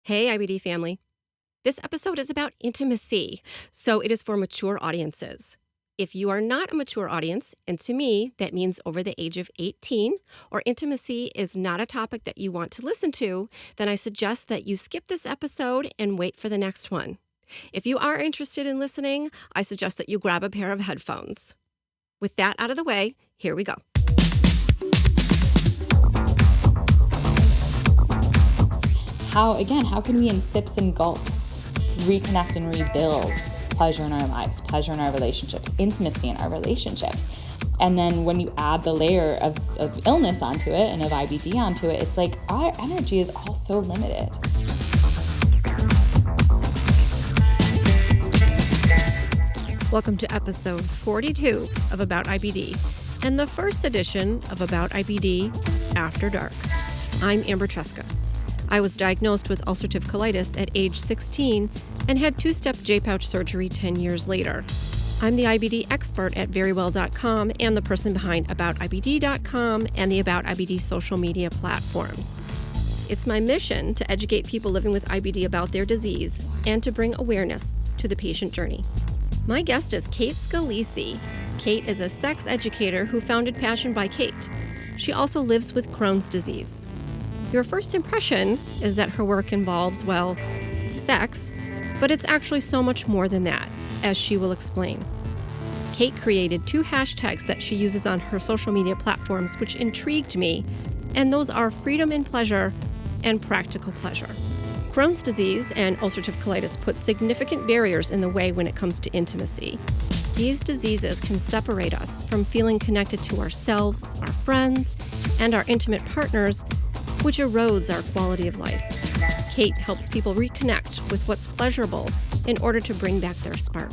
Hey, IBD family. This episode is about intimacy, so it is for mature audiences. If you are not a mature audience, and to me, that means over the age of 18, or intimacy is not a topic that you want to listen to, then I suggest that you skip this episode and wait for the next one. If you are interested in listening, I suggest that you grab a pair of headphones. With that out of the way, here we go. How can we in sips and gulps reconnect and rebuild pleasure in our lives, pleasure in our relationships, intimacy in our relationships? And then when you add the layer of illness onto it and of IBD onto it, it's like our energy is all so limited. Welcome to episode 42 of About IBD and the first edition of About IBD After Dark. I'm Amber Tresca. I was diagnosed with ulcerative colitis at age 16 and had two-step J-pouch surgery 10 years later. I'm the IBD expert at verywell.com and the person behind aboutibd.com and the About IBD social media platforms. It's my mission to educate people living with IBD about their disease and to bring awareness to the patient journey. My guest is Kait Scalisi. Kait is a sex educator who founded Passion by Kait. She also lives with Crohn's disease. Your first impression is that her work involves, well, sex, but it's actually so much more than that, as she will explain. Kait created 2 hashtags that she uses on her social media platforms, which intrigued me, and those are freedom in pleasure and practical pleasure. Crohn's disease and ulcerative colitis put significant barriers in the way when it comes to intimacy. These diseases can separate us from feeling connected to ourselves, our friends, and our intimate partners, which erodes our quality of life. Kait helps people reconnect with what's pleasurable in order to bring back their spark.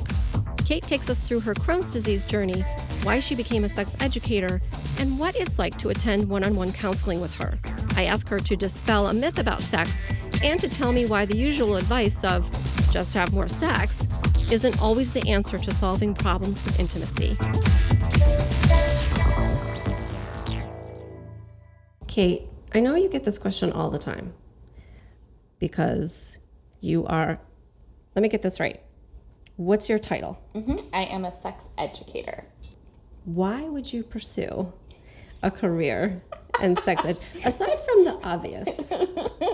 Kait takes us through her Crohn's disease journey, why she became a sex educator, and what it's like to attend one-on-one counseling with her. I ask her to dispel a myth about sex and to tell me why the usual advice of just have more sex isn't always the answer to solving problems with intimacy. Kait, I know you get this question all the time because you are, let me get this right. What's your title? I am a sex educator. Why would you pursue a career in sex ed? Aside from the obvious.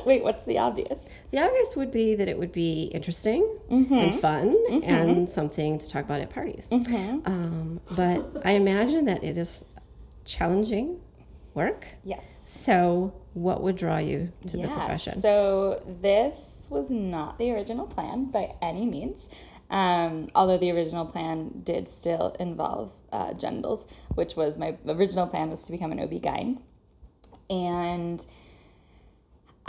Wait, what's the obvious? The obvious would be that it would be interesting and fun and something to talk about at parties. But I imagine that it is challenging work. Yes. So what would draw you to the profession? So this was not the original plan by any means. Although the original plan did still involve genitals, which was my original plan was to become an OB-GYN. And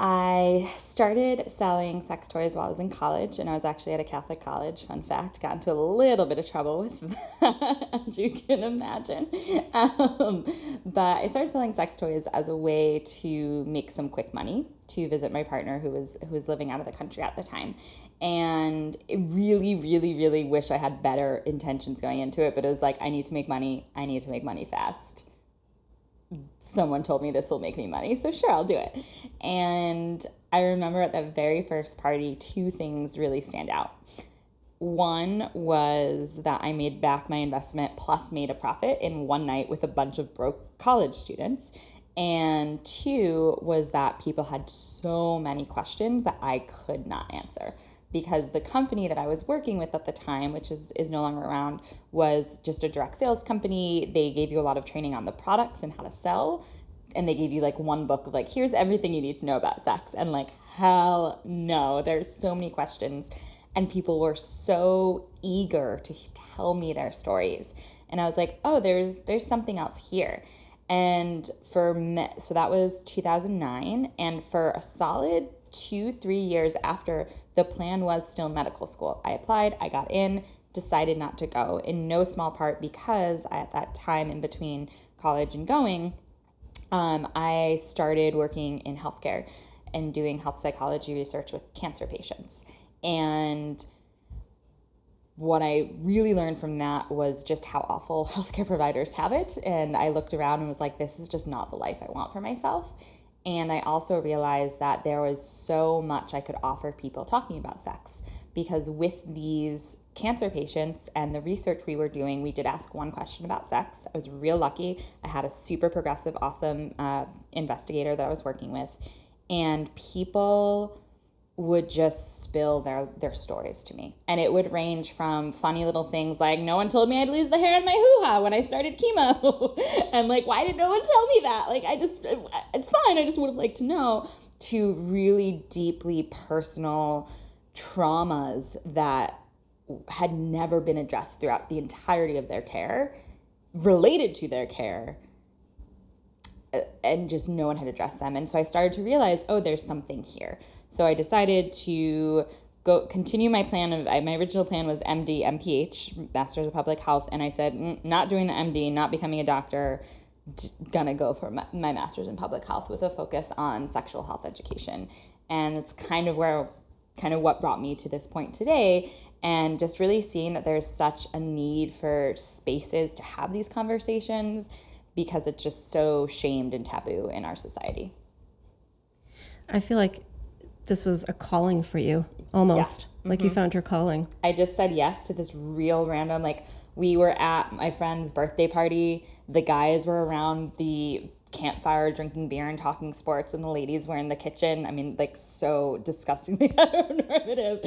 I started selling sex toys while I was in college, and I was actually at a Catholic college. Fun fact, got into a little bit of trouble with that, as you can imagine. But I started selling sex toys as a way to make some quick money to visit my partner who was living out of the country at the time. And I really, really, really wish I had better intentions going into it, but it was like, I need to make money fast. Someone told me this will make me money, so sure, I'll do it. And I remember at the very first party, 2 things really stand out. One was that I made back my investment plus made a profit in one night with a bunch of broke college students. And 2 was that people had so many questions that I could not answer. Because the company that I was working with at the time, which is no longer around, was just a direct sales company. They gave you a lot of training on the products and how to sell. And they gave you like one book of like, here's everything you need to know about sex. And like, hell no, there's so many questions. And people were so eager to tell me their stories. And I was like, oh, there's something else here. And so that was 2009. And for a solid 2-3 years after, the plan was still medical school. I applied, I got in, decided not to go, in no small part because at that time in between college and going, I started working in healthcare and doing health psychology research with cancer patients. And what I really learned from that was just how awful healthcare providers have it. And I looked around and was like, this is just not the life I want for myself. And I also realized that there was so much I could offer people talking about sex, because with these cancer patients and the research we were doing, we did ask one question about sex. I was real lucky. I had a super progressive, awesome investigator that I was working with, and people would just spill their stories to me. And it would range from funny little things like, no one told me I'd lose the hair in my hoo-ha when I started chemo. And like, why did no one tell me that? Like, it's fine. I just would have liked to know, to really deeply personal traumas that had never been addressed throughout the entirety of their care, related to their care, and just no one had addressed them. And so I started to realize, oh, there's something here. So I decided to continue my plan of, my original plan was MD, MPH, Master's of Public Health. And I said, not doing the MD, not becoming a doctor, gonna go for my Master's in Public Health with a focus on sexual health education. And it's kind of what brought me to this point today, and just really seeing that there's such a need for spaces to have these conversations, because it's just so shamed and taboo in our society. I feel like this was a calling for you, almost. Yeah. Like you found your calling. I just said yes to this real random, like, we were at my friend's birthday party. The guys were around the campfire drinking beer and talking sports, and the ladies were in the kitchen. I mean, like, so disgustingly heteronormative,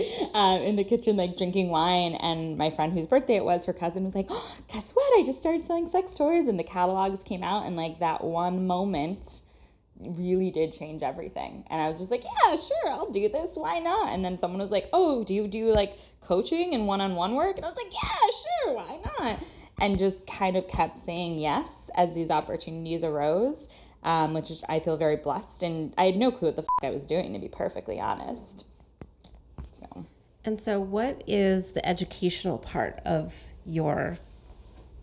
in the kitchen, like, drinking wine. And my friend whose birthday it was, her cousin was like, oh, guess what? I just started selling sex toys. And the catalogs came out, and like that one moment really did change everything. And I was just like, yeah, sure, I'll do this. Why not? And then someone was like, oh, do you do like coaching and one-on-one work? And I was like, yeah, sure, why not? And just kind of kept saying yes as these opportunities arose, which is, I feel very blessed. And I had no clue what the I was doing, to be perfectly honest. And so what is the educational part of your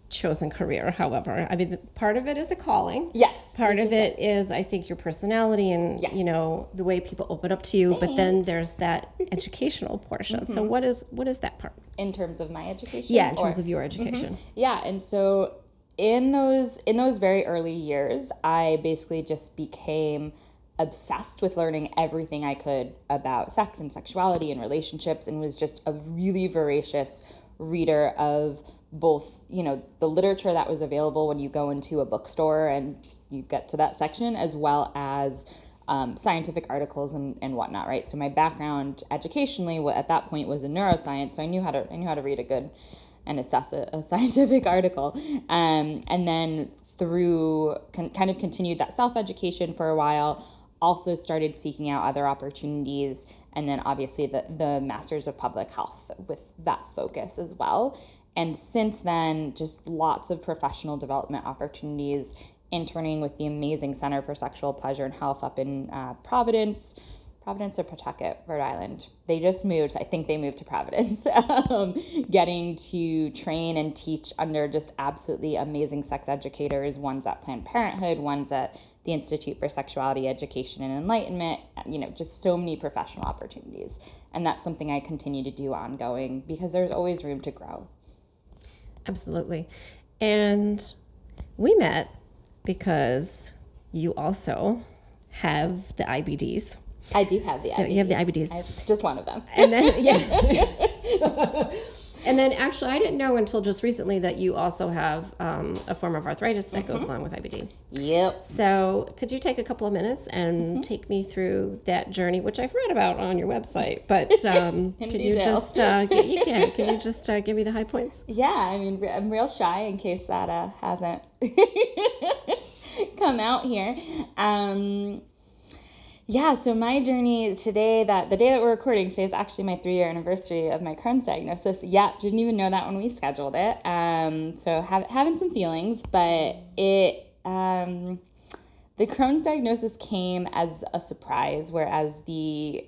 chosen career, however? I mean, part of it is a calling. Yes. Part of it is, I think, your personality and, you know, the way people open up to you. Thanks. But then there's that educational portion. So what is that part? In terms of my education? Yeah, in terms of your education. Yeah, and so in those very early years, I basically just became obsessed with learning everything I could about sex and sexuality and relationships, and was just a really voracious reader of both, you know, the literature that was available when you go into a bookstore and you get to that section, as well as scientific articles and whatnot, right? So my background educationally at that point was in neuroscience, so I knew how to read a good and assess a scientific article, and then through kind of continued that self-education for a while. Also started seeking out other opportunities, and then obviously the Masters of Public Health with that focus as well. And since then, just lots of professional development opportunities, interning with the amazing Center for Sexual Pleasure and Health up in Providence or Pawtucket, Rhode Island. They just moved. I think they moved to Providence. Getting to train and teach under just absolutely amazing sex educators, ones at Planned Parenthood, ones at the Institute for Sexuality Education and Enlightenment, you know, just so many professional opportunities. And that's something I continue to do ongoing, because there's always room to grow. Absolutely. And we met because you also have the IBDs. I do have the IBDs. So you have the IBDs. I have just one of them. And then, yeah. And then actually, I didn't know until just recently that you also have a form of arthritis that goes along with IBD. Yep. So could you take a couple of minutes and take me through that journey, which I've read about on your website, but could you just, can you just give me the high points? Yeah, I mean, I'm real shy in case that hasn't come out here. Yeah, so my journey today, the day that we're recording, today is actually my 3-year anniversary of my Crohn's diagnosis. Yeah, didn't even know that when we scheduled it. So having some feelings, but the Crohn's diagnosis came as a surprise, whereas the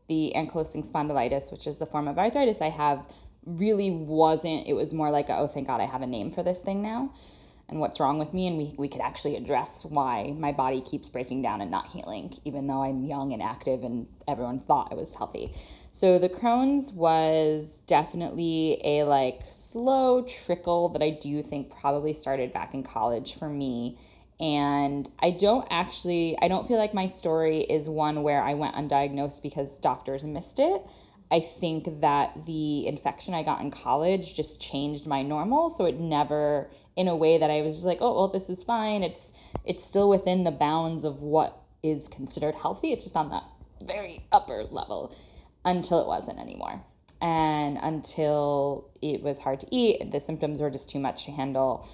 ankylosing spondylitis, which is the form of arthritis I have, really wasn't. It was more like, oh, thank God I have a name for this thing now, and what's wrong with me, and we could actually address why my body keeps breaking down and not healing, even though I'm young and active and everyone thought I was healthy. So the Crohn's was definitely a slow trickle that I do think probably started back in college for me, And I don't feel like my story is one where I went undiagnosed because doctors missed it. I think that the infection I got in college just changed my normal. So it never, in a way that I was just like, oh, well, this is fine. It's still within the bounds of what is considered healthy. It's just on that very upper level until it wasn't anymore. And until it was hard to eat, the symptoms were just too much to handle.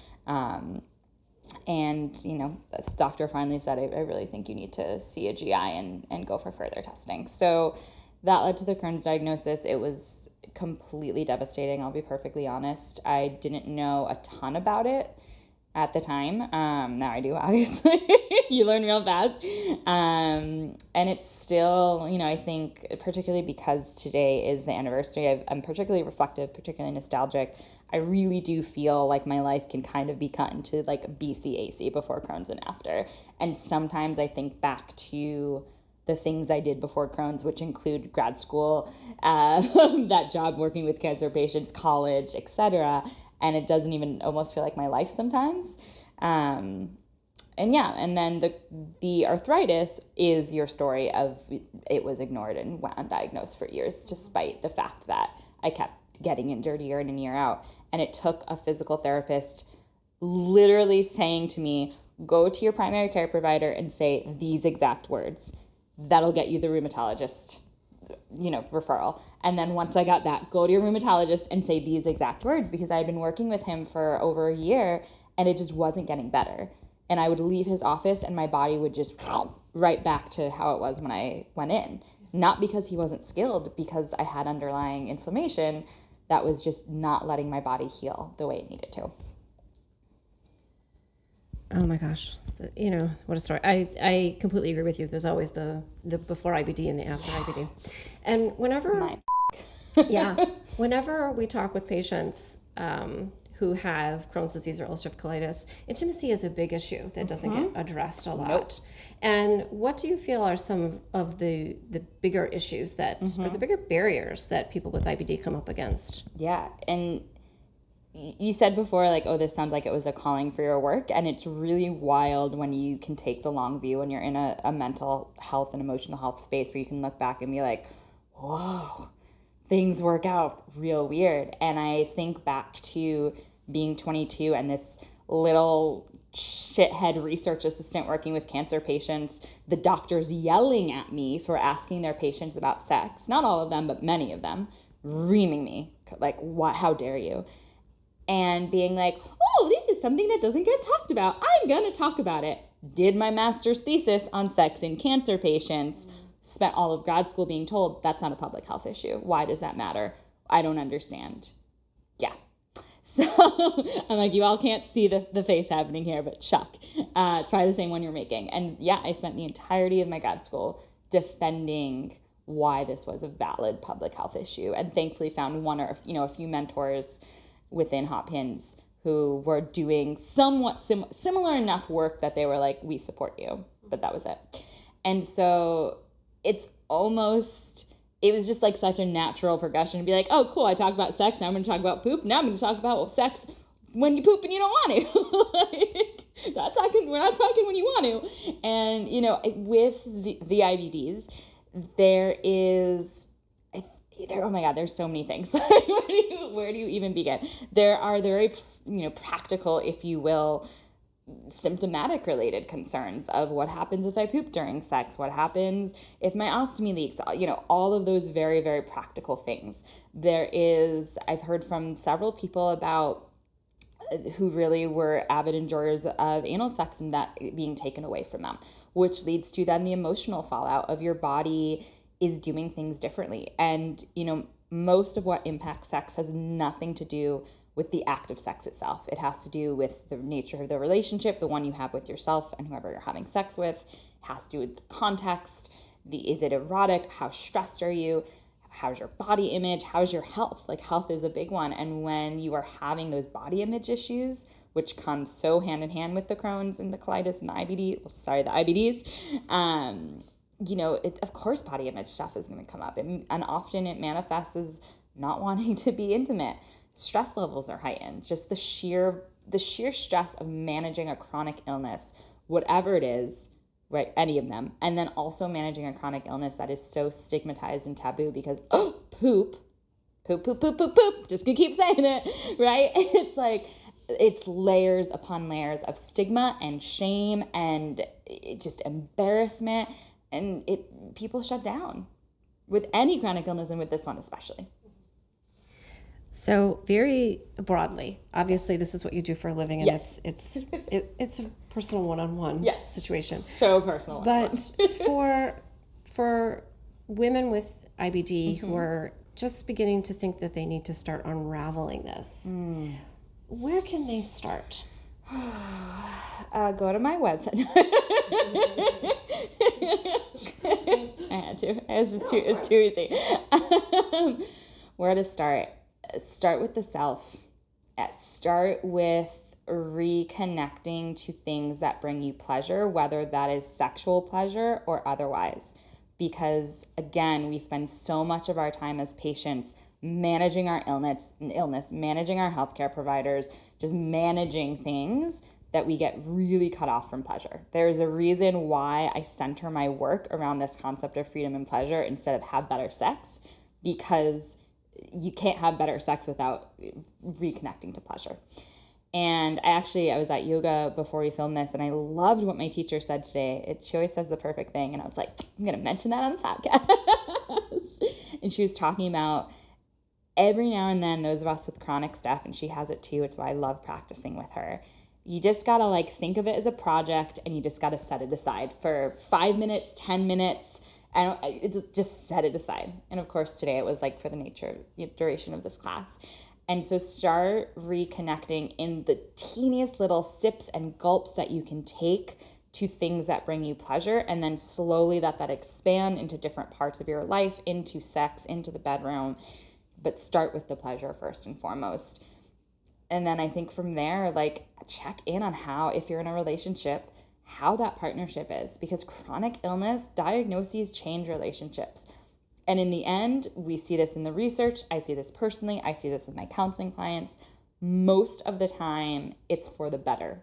And, this doctor finally said, I really think you need to see a GI and go for further testing. So that led to the Crohn's diagnosis. It was completely devastating, I'll be perfectly honest. I didn't know a ton about it at the time. Now I do, obviously. You learn real fast. And it's still, I think, particularly because today is the anniversary, I'm particularly reflective, particularly nostalgic. I really do feel like my life can kind of be cut into like BCAC, before Crohn's and after. And sometimes I think back to the things I did before Crohn's, which include grad school, that job working with cancer patients, college, etc. And it doesn't even almost feel like my life sometimes. And then the arthritis is your story of it was ignored and went undiagnosed for years, despite the fact that I kept getting injured year in and year out. And it took a physical therapist literally saying to me, go to your primary care provider and say these exact words. That'll get you the rheumatologist, referral. And then once I got that, go to your rheumatologist and say these exact words, because I had been working with him for over a year and it just wasn't getting better. And I would leave his office and my body would just right back to how it was when I went in. Not because he wasn't skilled, because I had underlying inflammation that was just not letting my body heal the way it needed to. Oh my gosh. What a story. I completely agree with you. There's always the before IBD and the after IBD. And whenever we talk with patients who have Crohn's disease or ulcerative colitis, intimacy is a big issue that doesn't get addressed a lot. Nope. And what do you feel are some of the bigger issues that, or the bigger barriers that people with IBD come up against? Yeah, and you said before, like, oh, this sounds like it was a calling for your work, and it's really wild when you can take the long view when you're in a mental health and emotional health space where you can look back and be like, whoa, things work out real weird. And I think back to being 22 and this little shithead research assistant working with cancer patients, the doctors yelling at me for asking their patients about sex, not all of them, but many of them, reaming me, like, what, how dare you? And being like, oh, this is something that doesn't get talked about. I'm going to talk about it. Did my master's thesis on sex in cancer patients. Spent all of grad school being told that's not a public health issue. Why does that matter? I don't understand. Yeah. So I'm like, you all can't see the face happening here, but Chuck, it's probably the same one you're making. And yeah, I spent the entirety of my grad school defending why this was a valid public health issue, and thankfully found one or a few mentors within Hopkins who were doing somewhat similar enough work that they were like, we support you, but that was it. And so it was just like such a natural progression to be like, oh, cool, I talked about sex, now I'm going to talk about poop, now I'm going to talk about sex when you poop and you don't want to. We're not talking when you want to. And, with the IBDs, oh my God, there's so many things. Where do you even begin? There are very, practical, if you will, symptomatic related concerns of what happens if I poop during sex, what happens if my ostomy leaks, all of those very, very practical things. I've heard from several people about who really were avid enjoyers of anal sex and that being taken away from them, which leads to then the emotional fallout of your body is doing things differently. And, most of what impacts sex has nothing to do with the act of sex itself. It has to do with the nature of the relationship, the one you have with yourself and whoever you're having sex with. It has to do with the context. Is it erotic? How stressed are you? How's your body image? How's your health? Like, health is a big one. And when you are having those body image issues, which come so hand in hand with the Crohn's and the colitis and the IBDs, of course body image stuff is going to come up. And often it manifests as not wanting to be intimate. Stress levels are heightened. Just the sheer stress of managing a chronic illness whatever it is, right? Any of them. And then also managing a chronic illness that is so stigmatized and taboo because, poop, just gonna keep saying it, right? It's like, it's layers upon layers of stigma and shame and just embarrassment, and people shut down with any chronic illness and with this one especially. So very broadly, obviously this is what you do for a living, and yes. it's a personal one-on-one situation. So personal. But for women with IBD who are just beginning to think that they need to start unraveling this, where can they start? Go to my website. I had to. It's too easy. Where to start? Start with the self. Start with reconnecting to things that bring you pleasure, whether that is sexual pleasure or otherwise. Because again, we spend so much of our time as patients managing our illness, managing our healthcare providers, just managing things that we get really cut off from pleasure. There's a reason why I center my work around this concept of freedom and pleasure instead of have better sex, because you can't have better sex without reconnecting to pleasure. And I was at yoga before we filmed this, and I loved what my teacher said today. She always says the perfect thing, and I was like, I'm going to mention that on the podcast. And she was talking about every now and then, those of us with chronic stuff, and she has it too, it's why I love practicing with her. You just got to think of it as a project, and you just got to set it aside for 5 minutes, 10 minutes, and just set it aside. And of course, today it was for the duration of this class. And so start reconnecting in the teeniest little sips and gulps that you can take to things that bring you pleasure, and then slowly let that expand into different parts of your life, into sex, into the bedroom. But start with the pleasure first and foremost. And then I think from there, check in on how, if you're in a relationship, how that partnership is, because chronic illness diagnoses change relationships. And in the end, we see this in the research. I see this personally. I see this with my counseling clients. Most of the time, it's for the better.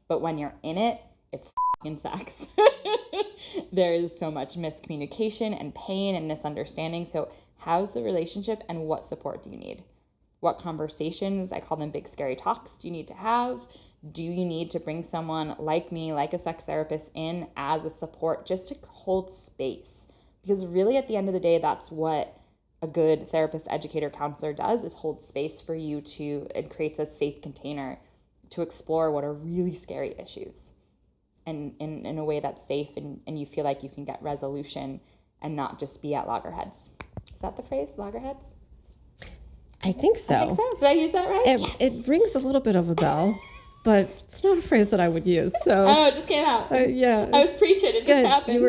But when you're in it, it fucking sucks. There is so much miscommunication and pain and misunderstanding. So how's the relationship, and what support do you need? What conversations, I call them big scary talks, do you need to have? Do you need to bring someone like me, like a sex therapist, in as a support just to hold space? Because really at the end of the day, that's what a good therapist, educator, counselor does, is hold space for you to, it creates a safe container to explore what are really scary issues, and in a way that's safe, and you feel like you can get resolution and not just be at loggerheads. Is that the phrase, loggerheads? I think so. Did I use that right? It rings a little bit of a bell, but it's not a phrase that I would use. So it just came out. I was preaching. It just happened.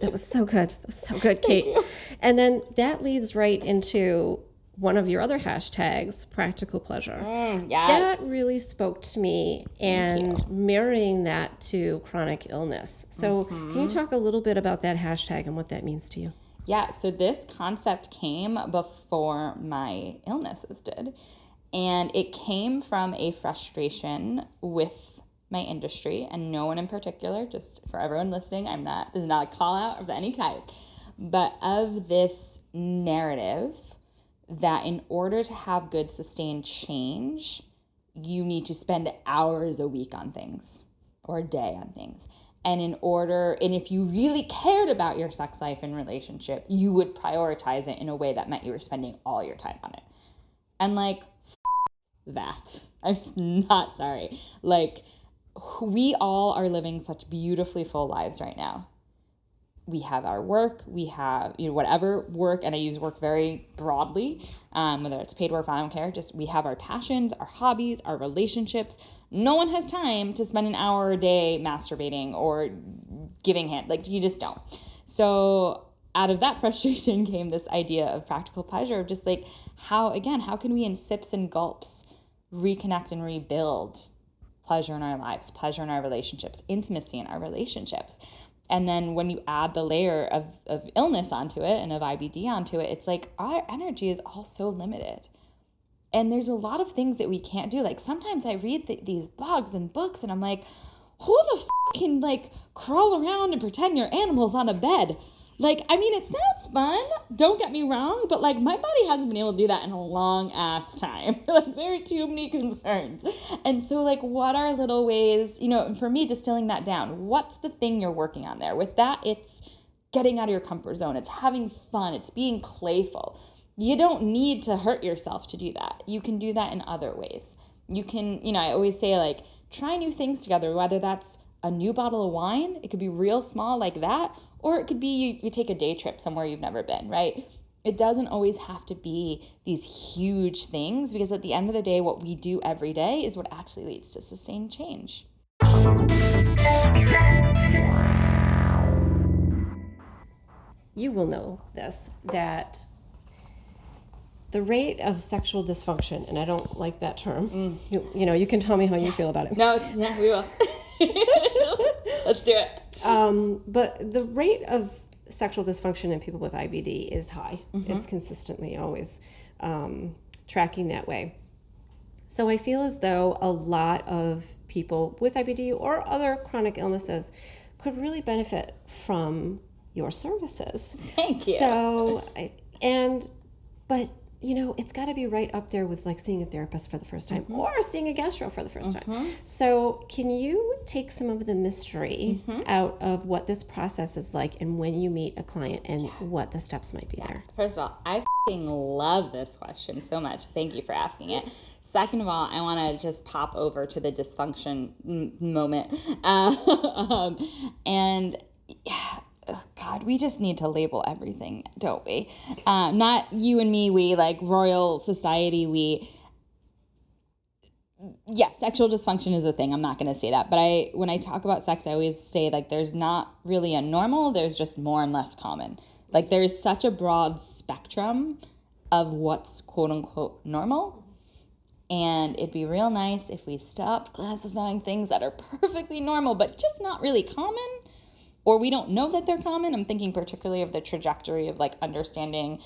That was so good. That was so good, Kate. Thank you. And then that leads right into one of your other hashtags, practical pleasure. Yes. That really spoke to me, and marrying that to chronic illness. So can you talk a little bit about that hashtag and what that means to you? Yeah, so this concept came before my illnesses did. And it came from a frustration with my industry, and no one in particular, just for everyone listening, this is not a call out of any kind, but of this narrative that in order to have good sustained change, you need to spend hours a week on things, or a day on things. And if you really cared about your sex life and relationship, you would prioritize it in a way that meant you were spending all your time on it. And that. I'm just not sorry. We all are living such beautifully full lives right now. We have our work, we have, whatever work, and I use work very broadly, whether it's paid work, I don't care, just we have our passions, our hobbies, our relationships. No one has time to spend an hour a day masturbating or giving hand, you just don't. So out of that frustration came this idea of practical pleasure, of just how can we in sips and gulps reconnect and rebuild pleasure in our lives, pleasure in our relationships, intimacy in our relationships. And then when you add the layer of illness onto it and of IBD onto it, it's our energy is all so limited. And there's a lot of things that we can't do. Sometimes I read these blogs and books and I'm like, who the f*** can like crawl around and pretend you're animals on a bed? Like, I mean, it sounds fun, don't get me wrong, but like my body hasn't been able to do that in a long ass time. Like, there are too many concerns. And so like, what are little ways, you know, for me, distilling that down, what's the thing you're working on there? With that, it's getting out of your comfort zone. It's having fun. It's being playful. You don't need to hurt yourself to do that. You can do that in other ways. You can, you know, I always say like, try new things together, whether that's a new bottle of wine, it could be real small like that, or it could be you take a day trip somewhere you've never been, right? It doesn't always have to be these huge things, because at the end of the day, what we do every day is what actually leads to sustained change. You will know this, that the rate of sexual dysfunction, and I don't like that term. You know, you can tell me how you feel about it. No, yeah, we will. Let's do it. But the rate of sexual dysfunction in people with IBD is high. It's consistently always tracking that way. So I feel as though a lot of people with IBD or other chronic illnesses could really benefit from your services. Thank you. So, but you know, it's got to be right up there with like seeing a therapist for the first time or seeing a gastro for the first time. So can you take some of the mystery out of what this process is like and when you meet a client and what the steps might be there? First of all, I love this question so much. Thank you for asking it. Second of all, I want to just pop over to the dysfunction moment. God, we just need to label everything, don't we? Not you and me, we, like royal society, we. Yes, sexual dysfunction is a thing. I'm not going to say that. But when I talk about sex, I always say like there's not really a normal, there's just more and less common. Like there's such a broad spectrum of what's quote unquote normal. And it'd be real nice if we stopped classifying things that are perfectly normal, but just not really common, or we don't know that they're common. I'm thinking particularly of the trajectory of like understanding,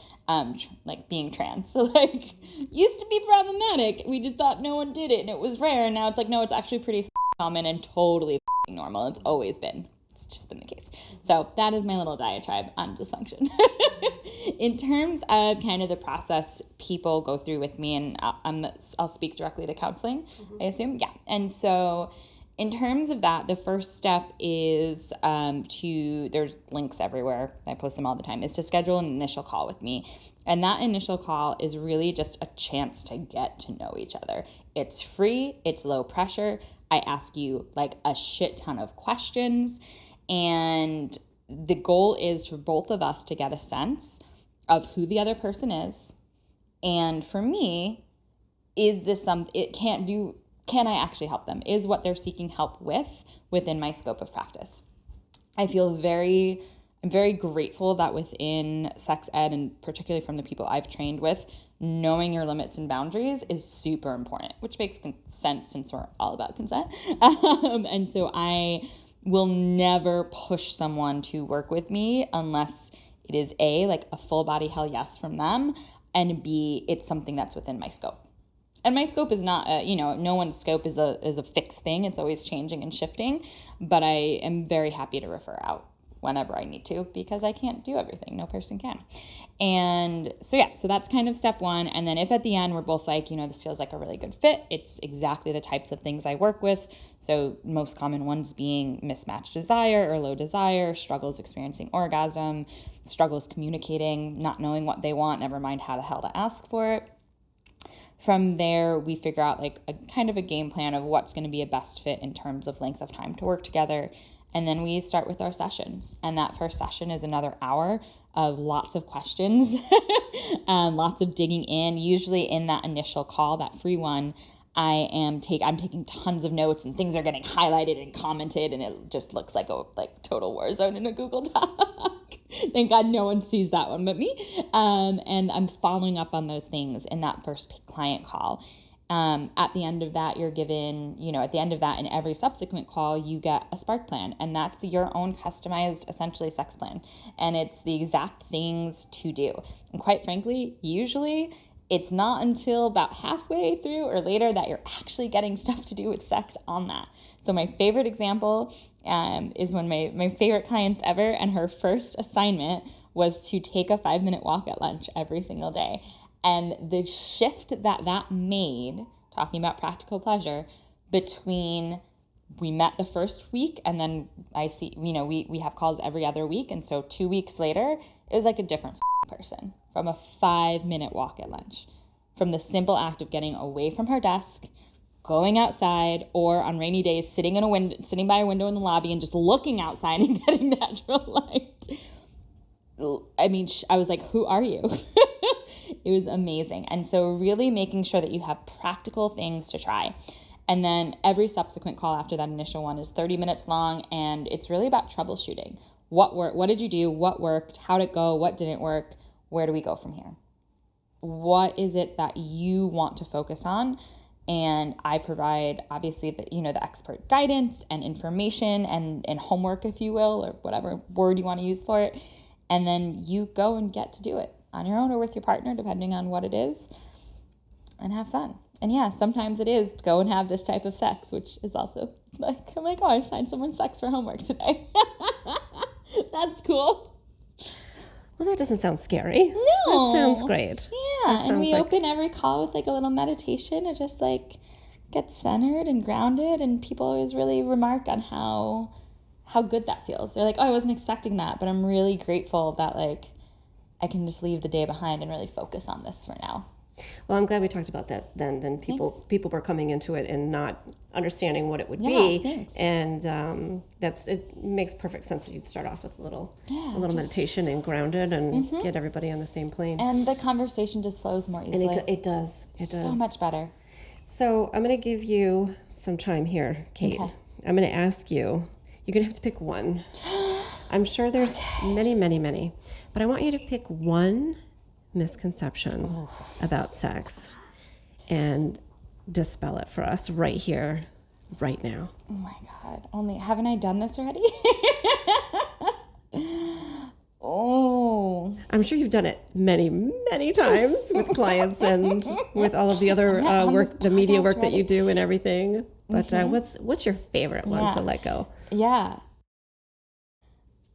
like being trans. So like used to be problematic. We just thought no one did it and it was rare. And now it's like, no, it's actually pretty common and totally normal. It's always been. It's just been the case. So that is my little diatribe on dysfunction. In terms of kind of the process people go through with me, and I'll speak directly to counseling, I assume. Yeah. And so in terms of that, the first step is there's links everywhere, I post them all the time, is to schedule an initial call with me. And that initial call is really just a chance to get to know each other. It's free, it's low pressure. I ask you like a shit ton of questions, and the goal is for both of us to get a sense of who the other person is. And for me, is this can I actually help them? Is what they're seeking help with within my scope of practice? I feel I'm very grateful that within sex ed, and particularly from the people I've trained with, knowing your limits and boundaries is super important, which makes sense since we're all about consent. And so I will never push someone to work with me unless it is A, like a full body hell yes from them, and B, it's something that's within my scope. And my scope is not, no one's scope is a fixed thing. It's always changing and shifting, but I am very happy to refer out whenever I need to, because I can't do everything. No person can. And so that's kind of step one. And then if at the end we're both like, this feels like a really good fit, it's exactly the types of things I work with. So most common ones being mismatched desire or low desire, struggles experiencing orgasm, struggles communicating, not knowing what they want, never mind how the hell to ask for it. From there, we figure out like a kind of a game plan of what's going to be a best fit in terms of length of time to work together. And then we start with our sessions. And that first session is another hour of lots of questions, lots of digging in. Usually in that initial call, that free one, I'm taking tons of notes and things are getting highlighted and commented, and it just looks like a total war zone in a Google Doc. Thank God no one sees that one but me. And I'm following up on those things in that first client call. At the end of that, you're given, at the end of that, in every subsequent call, you get a spark plan, and that's your own customized, essentially, sex plan. And it's the exact things to do. And quite frankly, usually it's not until about halfway through or later that you're actually getting stuff to do with sex on that. So my favorite example is when my favorite clients ever, and her first assignment was to take a 5-minute walk at lunch every single day. And the shift that made, talking about practical pleasure, between we met the first week and then I see, we have calls every other week. And so 2 weeks later, it was like a different person from a 5-minute walk at lunch, from the simple act of getting away from her desk, going outside, or on rainy days, sitting by a window in the lobby and just looking outside and getting natural light. I mean, I was like, who are you? It was amazing. And so really making sure that you have practical things to try. And then every subsequent call after that initial one is 30 minutes long, and it's really about troubleshooting. What worked? What did you do? What worked? How'd it go? What didn't work? Where do we go from here? What is it that you want to focus on? And I provide, obviously, the expert guidance and information and homework, if you will, or whatever word you want to use for it. And then you go and get to do it on your own or with your partner, depending on what it is, and have fun. And yeah, sometimes it is go and have this type of sex, which is also like, I'm like, oh, I signed someone's sex for homework today. That's cool. Well, that doesn't sound scary. No. That sounds great. Yeah, and we open every call with like a little meditation. It just like gets centered and grounded, and people always really remark on how good that feels. They're like, oh, I wasn't expecting that, but I'm really grateful that like I can just leave the day behind and really focus on this for now. Well, I'm glad we talked about that then. Then people were coming into it and not understanding what it would be. Thanks. And it makes perfect sense that you'd start off with a little meditation and grounded and get everybody on the same plane. And the conversation just flows more easily. And it does. So much better. So I'm going to give you some time here, Kait. Okay. I'm going to ask you. You're going to have to pick one. I'm sure there's many, many, many. But I want you to pick one misconception about sex and dispel it for us right here, right now. Oh my God. Haven't I done this already? Oh. I'm sure you've done it many, many times with clients and with all of the other work, the media work that you do and everything. But what's your favorite one to let go? Yeah.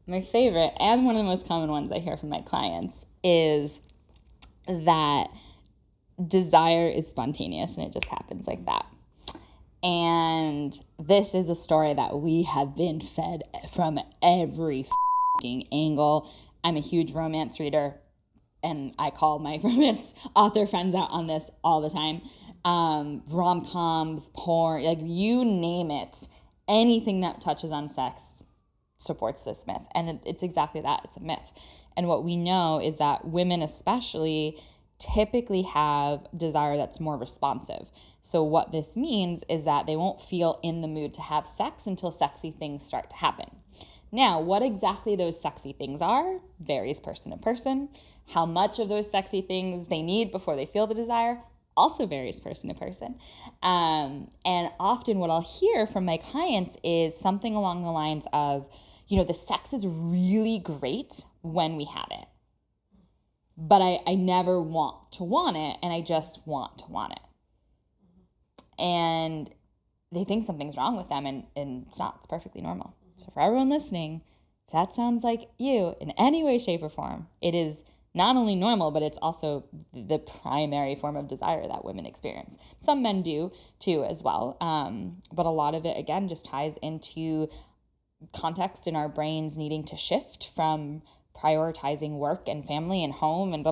My favorite, and one of the most common ones I hear from my clients, is that desire is spontaneous and it just happens like that. And this is a story that we have been fed from every fucking angle. I'm a huge romance reader, and I call my romance author friends out on this all the time. Rom-coms, porn, like you name it. Anything that touches on sex supports this myth. And it's exactly that. It's a myth. And what we know is that women especially typically have desire that's more responsive. So what this means is that they won't feel in the mood to have sex until sexy things start to happen. Now, what exactly those sexy things are varies person to person. How much of those sexy things they need before they feel the desire also varies person to person. And often what I'll hear from my clients is something along the lines of, the sex is really great when we have it, but I never want it, and I just want it. And they think something's wrong with them, and it's not. It's perfectly normal. So for everyone listening, if that sounds like you in any way, shape, or form, it is not only normal, but it's also the primary form of desire that women experience. Some men do too as well. But a lot of it, again, just ties into context in our brains needing to shift from prioritizing work and family and home and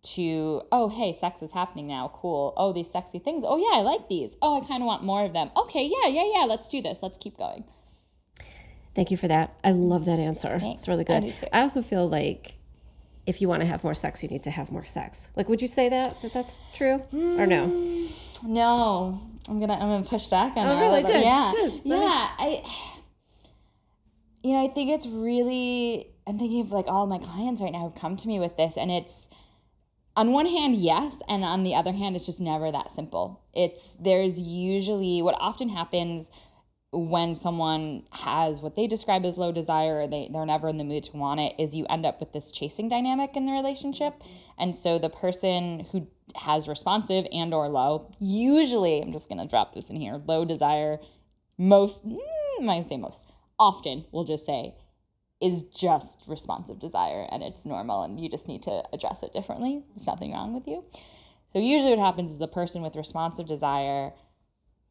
to, oh, hey, sex is happening now. Cool. Oh, these sexy things. Oh, yeah, I like these. Oh, I kind of want more of them. Okay, yeah. Let's do this. Let's keep going. Thank you for that. I love that answer. Thanks. It's really good. I do too. I also feel like if you want to have more sex, you need to have more sex. Like, would you say that's true or no? No. I'm gonna push back on that. Oh, really? Good. Yeah. Good. Yeah. I think it's really, I'm thinking of like all my clients right now who've come to me with this, and it's, on one hand, yes, and on the other hand, it's just never that simple. There's usually, what often happens when someone has what they describe as low desire, or they're never in the mood to want it, is you end up with this chasing dynamic in the relationship. And so the person who has responsive and or low, usually, I'm just going to drop this in here, low desire, often we'll just say, is just responsive desire, and it's normal, and you just need to address it differently. There's nothing wrong with you. So usually what happens is the person with responsive desire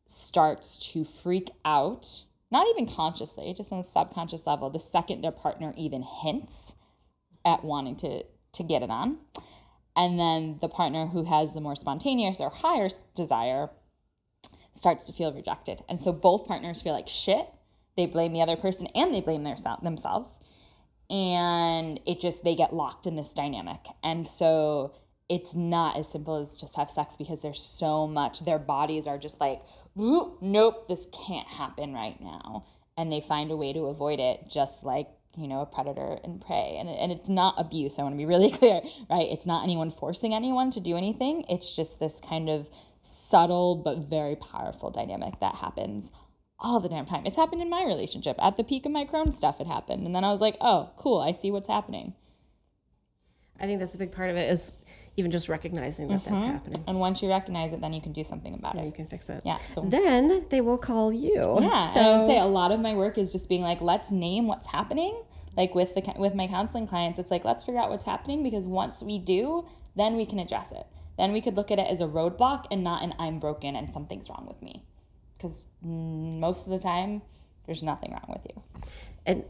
starts to freak out, not even consciously, just on a subconscious level, the second their partner even hints at wanting to get it on. And then the partner who has the more spontaneous or higher desire starts to feel rejected. And so both partners feel like shit. They blame the other person and they blame themselves. And they get locked in this dynamic. And so it's not as simple as just have sex, because there's so much. Their bodies are just like, nope, this can't happen right now. And they find a way to avoid it, just like, a predator and prey. And it's not abuse. I want to be really clear, right? It's not anyone forcing anyone to do anything. It's just this kind of subtle but very powerful dynamic that happens all the damn time. It's happened in my relationship. At the peak of my Crohn stuff, it happened. And then I was like, oh, cool, I see what's happening. I think that's a big part of it, is even just recognizing that that's happening. And once you recognize it, then you can do something about it. You can fix it. Yeah. So then they will call you. Yeah. So I would say a lot of my work is just being like, let's name what's happening. Like with my counseling clients, it's like, let's figure out what's happening, because once we do, then we can address it. Then we could look at it as a roadblock and not an I'm broken and something's wrong with me. Because most of the time, there's nothing wrong with you. And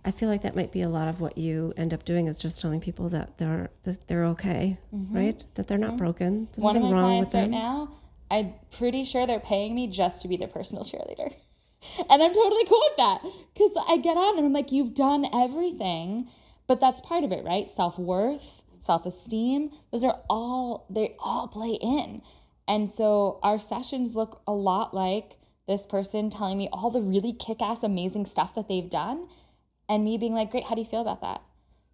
I feel like that might be a lot of what you end up doing, is just telling people that they're okay, right? That they're not broken. There's One of my wrong clients with right now, I'm pretty sure they're paying me just to be their personal cheerleader. And I'm totally cool with that, because I get on and I'm like, you've done everything. But that's part of it, right? Self-worth, self-esteem, they all play in. And so our sessions look a lot like this person telling me all the really kick-ass amazing stuff that they've done, and me being like, great, how do you feel about that?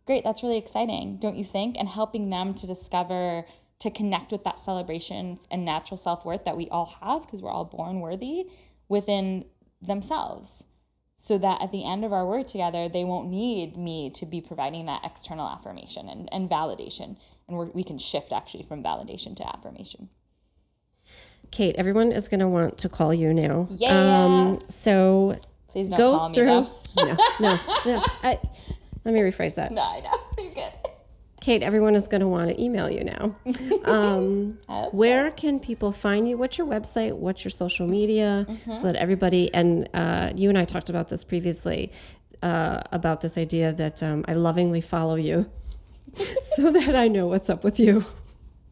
Great, that's really exciting, don't you think? And helping them to discover, to connect with that celebration and natural self-worth that we all have, because we're all born worthy, within themselves. So that at the end of our work together, they won't need me to be providing that external affirmation and validation. And we can shift actually from validation to affirmation. Kate, everyone is going to want to call you now. Yeah. So please don't call me, though. No. Let me rephrase that. No, I know. You're good. Kate, everyone is going to want to email you now. Where can people find you? What's your website? What's your social media? So that everybody, and you and I talked about this previously, about this idea that I lovingly follow you so that I know what's up with you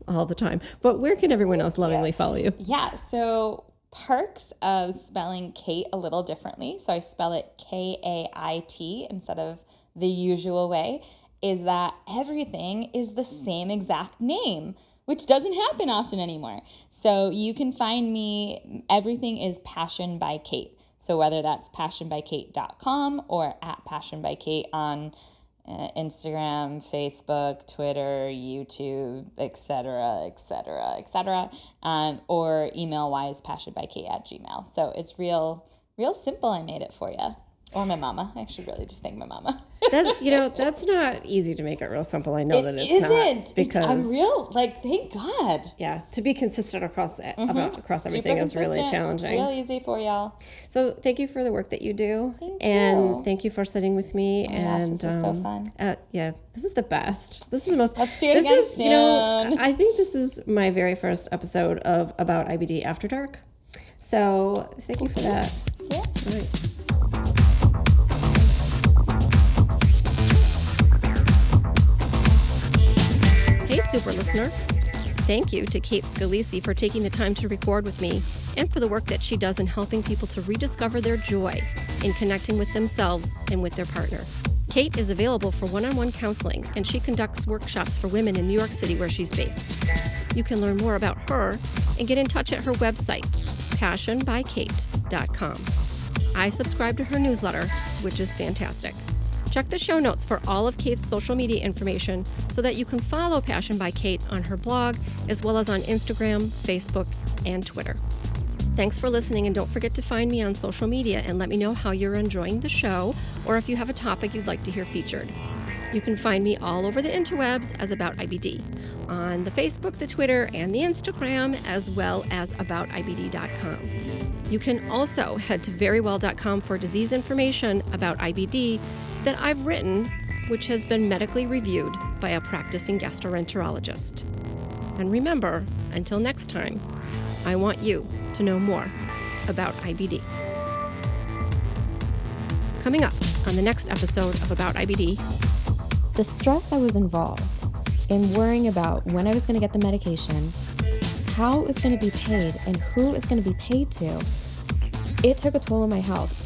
all the time. But where can everyone else lovingly follow you? Yeah, so perks of spelling Kate a little differently, so I spell it Kait instead of the usual way, is that everything is the same exact name, which doesn't happen often anymore. So you can find me, everything is Passion by Kate. So whether that's passionbykate.com or at Passion by Kate on Instagram, Facebook, Twitter, YouTube, etc., or email-wise, passionbykate@gmail. So it's real simple. I made it for you. Or my mama. I should really just thank my mama. That's not easy to make it real simple. I know that it's not. Because I'm real, thank God. Yeah, to be consistent across everything is really challenging. Real easy for y'all. So thank you for the work that you do. Thank and you. Thank you for sitting with me. Oh my gosh, this is so fun. Yeah, this is the best. This is the most. Let's do it again soon. I think this is my very first episode of About IBD After Dark. So thank you for that. Yeah. All right. Hey, super listener. Thank you to Kait Scalisi for taking the time to record with me and for the work that she does in helping people to rediscover their joy in connecting with themselves and with their partner. Kait is available for one-on-one counseling, and she conducts workshops for women in New York City, where she's based. You can learn more about her and get in touch at her website, passionbykate.com. I subscribe to her newsletter, which is fantastic. Check the show notes for all of Kate's social media information so that you can follow Passion by Kate on her blog, as well as on Instagram, Facebook, and Twitter. Thanks for listening, and don't forget to find me on social media and let me know how you're enjoying the show or if you have a topic you'd like to hear featured. You can find me all over the interwebs as About IBD, on the Facebook, the Twitter, and the Instagram, as well as aboutibd.com. You can also head to verywell.com for disease information about IBD that I've written, which has been medically reviewed by a practicing gastroenterologist. And remember, until next time, I want you to know more about IBD. Coming up on the next episode of About IBD, the stress that was involved in worrying about when I was going to get the medication, how it was going to be paid, and who it was going to be paid to, it took a toll on my health.